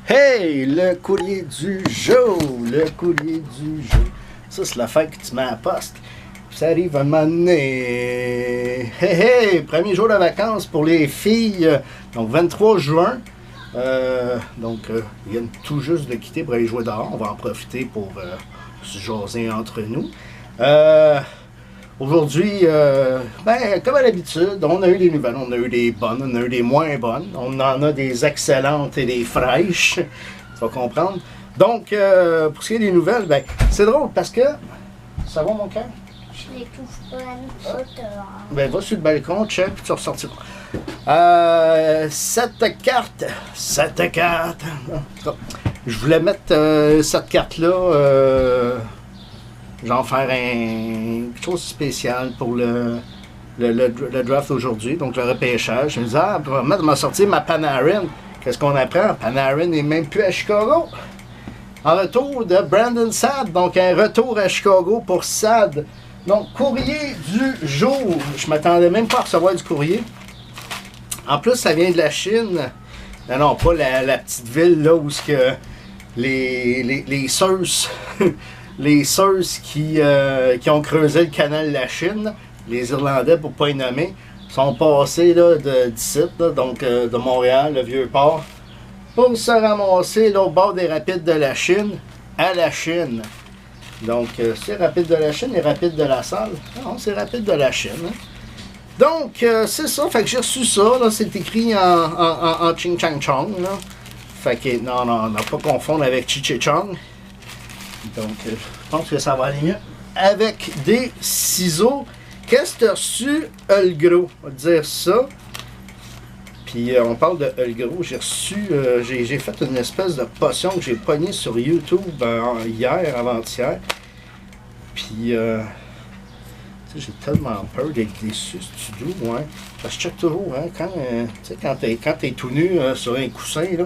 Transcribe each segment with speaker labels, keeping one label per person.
Speaker 1: Hey, le courrier du jour, le courrier du jour. Ça, c'est l'affaire que tu mets à la poste. Ça arrive à un moment donné. Hey, hey, premier jour de vacances pour les filles. Donc, 23 juin. Ils viennent tout juste de quitter pour aller jouer dehors. On va en profiter pour se jaser entre nous. Aujourd'hui, comme à l'habitude, on a eu des nouvelles, on a eu des bonnes, on a eu des moins bonnes, on en a des excellentes et des fraîches, tu vas comprendre. Donc, pour ce qui est des nouvelles, c'est drôle parce que, ça va mon cœur?
Speaker 2: Je l'étouffe pas à notre hauteur.
Speaker 1: Va sur le balcon, check, puis tu ressortiras. 7 cartes. Je voulais mettre cette carte-là, genre faire quelque chose de spécial pour le draft aujourd'hui, donc le repêchage. Je me disais, pour me sortir ma Panarin. Qu'est-ce qu'on apprend? Panarin n'est même plus à Chicago. En retour de Brandon Saad, donc un retour à Chicago pour Saad. Donc, courrier du jour. Je m'attendais même pas à recevoir du courrier. En plus, ça vient de la Chine. Non, pas la petite ville là où les Seuss, les Seuss qui ont creusé le canal de la Chine, les Irlandais pour ne pas y nommer, sont passés là, d'ici, donc de Montréal, le Vieux-Port, pour se ramasser là, au bord des rapides de la Chine, à la Chine. Donc, c'est rapide de la Chine et rapide de la Salle. Non, c'est rapide de la Chine. Hein? Donc, c'est ça. Fait que j'ai reçu ça. Là, c'est écrit en Ching Chang Chong. Là. Fait que, non, on n'a pas confondre avec Chi Chi Chong. Donc, je pense que ça va aller mieux. Avec des ciseaux. Qu'est-ce que tu as reçu, Hulgro? On va te dire ça. Puis, on parle de Hulgro. J'ai reçu, j'ai fait une espèce de potion que j'ai pognée sur YouTube hier, avant-hier. Puis, j'ai tellement peur d'être déçu, c'est doux, ouais. Parce que je check toujours, hein, quand t'es tout nu sur un coussin, là,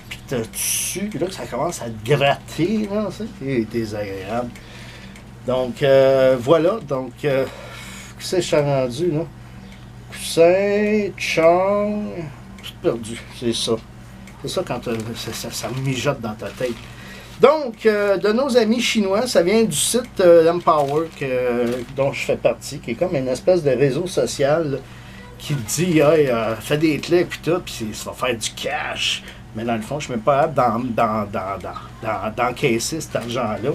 Speaker 1: puis que tu sues, puis là, que ça commence à te gratter, là, c'est désagréable. Donc, voilà, donc, qu'est-ce que je suis rendu, là? Coussin, chong, tout perdu, c'est ça. C'est ça quand ça mijote dans ta tête. Donc, de nos amis chinois, ça vient du site Empower dont je fais partie, qui est comme une espèce de réseau social là, qui dit hey, fais des clics puis tout, puis ça va faire du cash. Mais dans le fond, je ne suis même pas apte d'encaisser cet argent-là.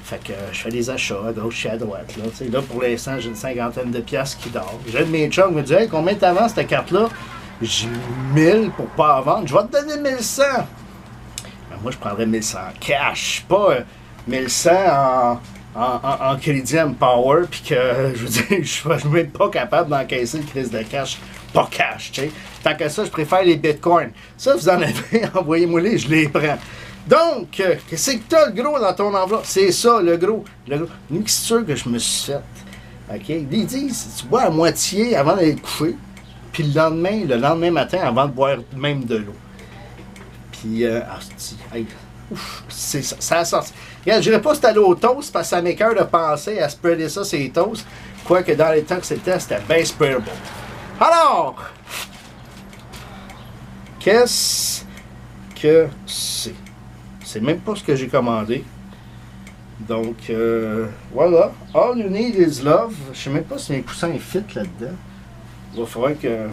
Speaker 1: Fait que je fais des achats à gauche et à droite. Là, pour l'instant, j'ai une 50aine de piastres qui dort. J'ai de mes chums qui me disent hey, combien t'avances cette carte-là? J'ai 1000 pour pas vendre. Je vais te donner 1100. Moi, je prendrais 1100 cash, pas 1100 en crédit Empower, puis que, je veux dire, je suis même pas capable d'encaisser une crise de cash, pas cash, tu sais. Tant que ça, je préfère les bitcoins. Ça, vous en avez, envoyez-moi-les, je les prends. Donc, qu'est-ce que t'as, le gros, dans ton enveloppe? C'est ça, le gros. Une mixture que je me suis faite. OK? Ils disent, tu bois à moitié avant d'aller te coucher, puis le lendemain matin, avant de boire même de l'eau. Puis, c'est ça, ça a sorti. Regarde, je dirais pas que c'était allé au toast parce que ça m'écoeure de penser à spreader ça sur les toasts. Quoique dans les temps que c'était bien spreadable. Alors, qu'est-ce que c'est? C'est même pas ce que j'ai commandé. Donc, voilà. All you need is love. Je sais même pas si mes coussins fit là-dedans. Il va falloir que...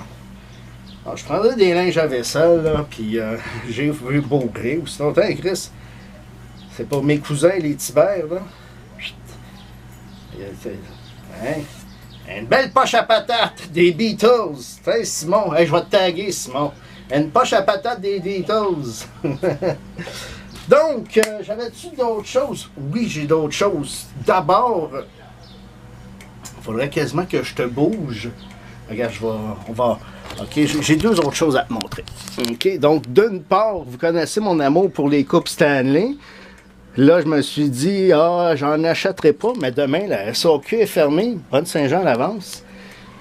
Speaker 1: Alors, je prendrais des linges à vaisselle, là, puis j'ai vu beau gré. Ou sinon, attends, Chris, c'est pas mes cousins, les Tibères, là. Hein? Une belle poche à patates des Beatles. Tiens, Simon, hey, je vais te taguer, Simon. Une poche à patates des Beatles. Donc, j'avais-tu d'autres choses? Oui, j'ai d'autres choses. D'abord, il faudrait quasiment que je te bouge. Regarde, on va... OK, j'ai deux autres choses à te montrer. OK, donc d'une part, vous connaissez mon amour pour les coupes Stanley. Là, je me suis dit, j'en achèterai pas, mais demain, la SAQ est fermée. Bonne Saint-Jean à l'avance.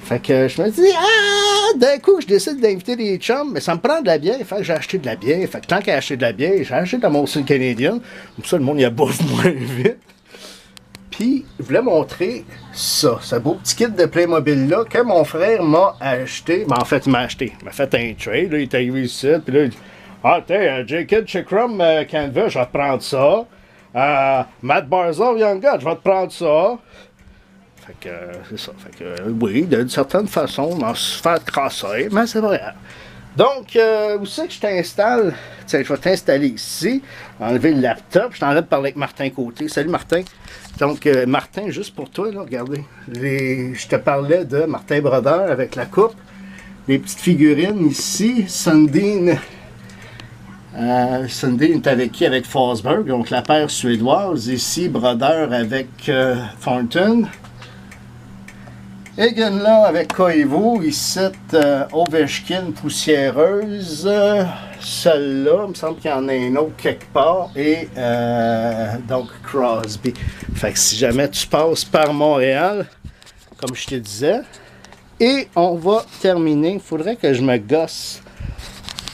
Speaker 1: Fait que je me dis, d'un coup, je décide d'inviter des chums, mais ça me prend de la bière. Fait que j'ai acheté de la bière. Fait que tant qu'à acheter de la bière, j'ai acheté de la Molson canadienne. Comme ça, le monde y a bouffe moins vite. Puis, je voulais montrer ça, ce beau petit kit de Playmobil-là que mon frère m'a acheté. Ben, en fait, il m'a acheté. Il m'a fait un trade, là, il est arrivé ici, puis là, Ah, t'es, J-Kid Chikrum Canva, je vais te prendre ça. Matt Barzal, Young God, je vais te prendre ça. Fait que, c'est ça. Fait que, oui, d'une certaine façon, on va se faire crasser, mais c'est vrai. Donc, où c'est que je t'installe? Tiens, je vais t'installer ici, enlever le laptop. Je suis en train de parler avec Martin Côté. Salut Martin. Donc, Martin, juste pour toi, là, regardez. Je te parlais de Martin Brodeur avec la coupe. Les petites figurines ici. Sundin. Sundin est avec qui? Avec Forsberg, donc la paire suédoise. Ici, Brodeur avec Thornton. Egan là avec Koivu, ici Ovechkin poussiéreuse, celle-là, il me semble qu'il y en a une autre quelque part, et donc Crosby. Fait que si jamais tu passes par Montréal, comme je te disais, et on va terminer, il faudrait que je me gosse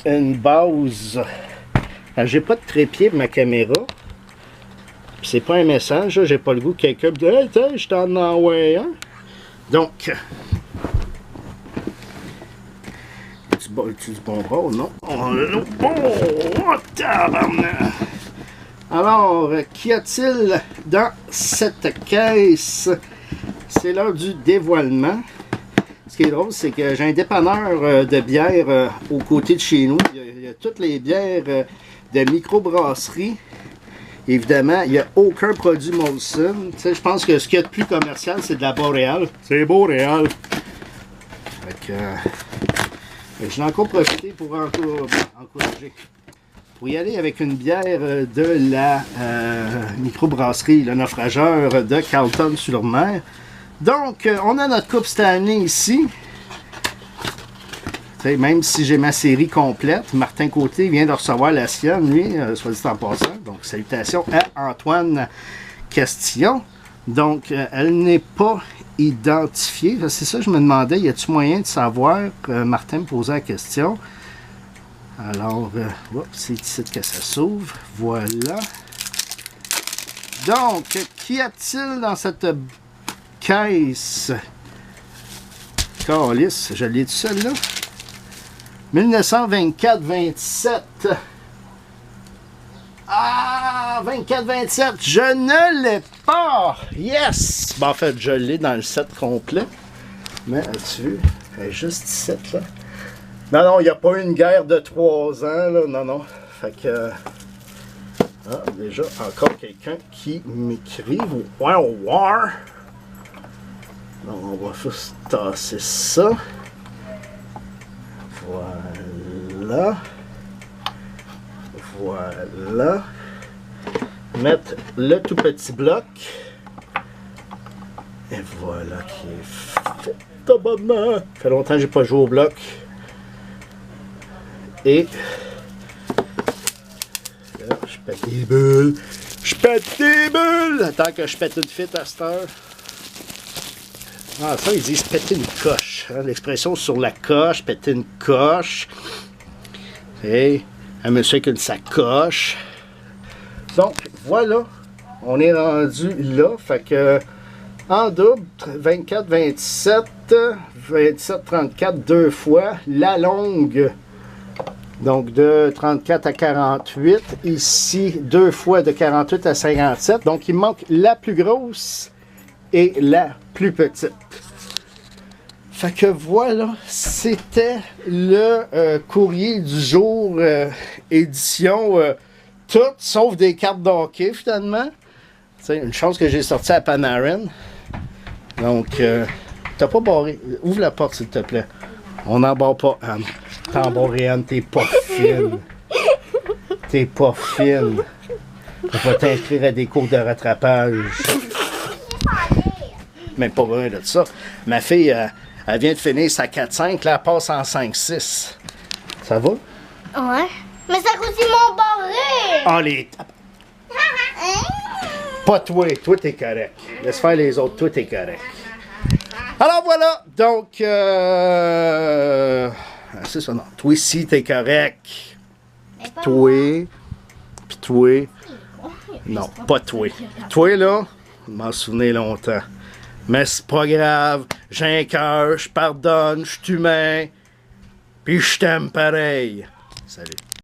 Speaker 1: une base. J'ai pas de trépied pour ma caméra, c'est pas un message, j'ai pas le goût que quelqu'un me dise « Hey, tiens, je t'en envoie un ». Donc, tu du bon bras, non? Oh, tabarnak! Alors, qu'y a-t-il dans cette caisse? C'est l'heure du dévoilement. Ce qui est drôle, c'est que j'ai un dépanneur de bière aux côtés de chez nous. Il y a toutes les bières de microbrasserie. Évidemment, il n'y a aucun produit Molson. Tu sais, je pense que ce qu'il y a de plus commercial, c'est de la Boréal. C'est Boréal. Fait que, je vais encore profiter pour encourager. Pour y aller avec une bière de la microbrasserie, le naufrageur de Carleton-sur-Mer. Donc, on a notre coupe Stanley ici. T'sais, même si j'ai ma série complète, Martin Côté vient de recevoir la sienne, lui, soit dit en passant. Donc, salutations à Antoine Castillon. Donc, elle n'est pas identifiée. C'est ça que je me demandais, y a-t-il moyen de savoir? Martin me posait la question. Alors, c'est ici que ça s'ouvre. Voilà. Donc, qu'y a-t-il dans cette caisse? Calice, je l'ai dit celle-là? 1924-27. Ah, 24-27, je ne l'ai pas. Yes! Ben, en fait, je l'ai dans le set complet. Mais, as-tu vu? Elle est juste ici, là. Non, non, il n'y a pas eu une guerre de 3 ans, là. Non, non. Fait que... Ah, déjà, encore quelqu'un qui m'écrit. Wow, war. Donc, on va juste tasser ça. Voilà. Voilà. Mettre le tout petit bloc. Et voilà qui est fait. Tabarnak! Ça fait longtemps que j'ai pas joué au bloc. Et là, je pète des bulles. Je pète des bulles! Attends que je pète une fit à cette heure. Ah, ça, ils disent péter une coche. Hein? L'expression sur la coche, péter une coche. Et un monsieur avec une sacoche. Donc, voilà. On est rendu là. Fait que, en double, 24-27, 27-34, 2 fois. La longue, donc de 34 à 48. Ici, 2 fois de 48 à 57. Donc, il manque la plus grosse et la plus petite. Fait que voilà, c'était le courrier du jour, édition tout, sauf des cartes d'hockey finalement. C'est une chance que j'ai sorti à Panarin. Donc, t'as pas barré. Ouvre la porte s'il te plaît. On n'en barre pas, Anne. T'en barres, Anne, t'es pas fine. T'es pas fine. On va t'inscrire à des cours de rattrapage. Même pas vrai de ça. Ma fille, elle vient de finir sa 4-5, là, elle passe en 5-6. Ça va?
Speaker 2: Ouais. Mais ça cause ils m'ont barré!
Speaker 1: Ah, les... Pas toi. Toi, t'es correct. Laisse faire les autres. Toi, t'es correct. Alors, voilà. Donc, c'est ça, non. Toi, si, t'es correct. Puis toi. Puis toi. Non, pas toi. Toi, là, je m'en souvenais longtemps. Mais c'est pas grave, j'ai un cœur, je pardonne, je suis humain, puis je t'aime pareil. Salut.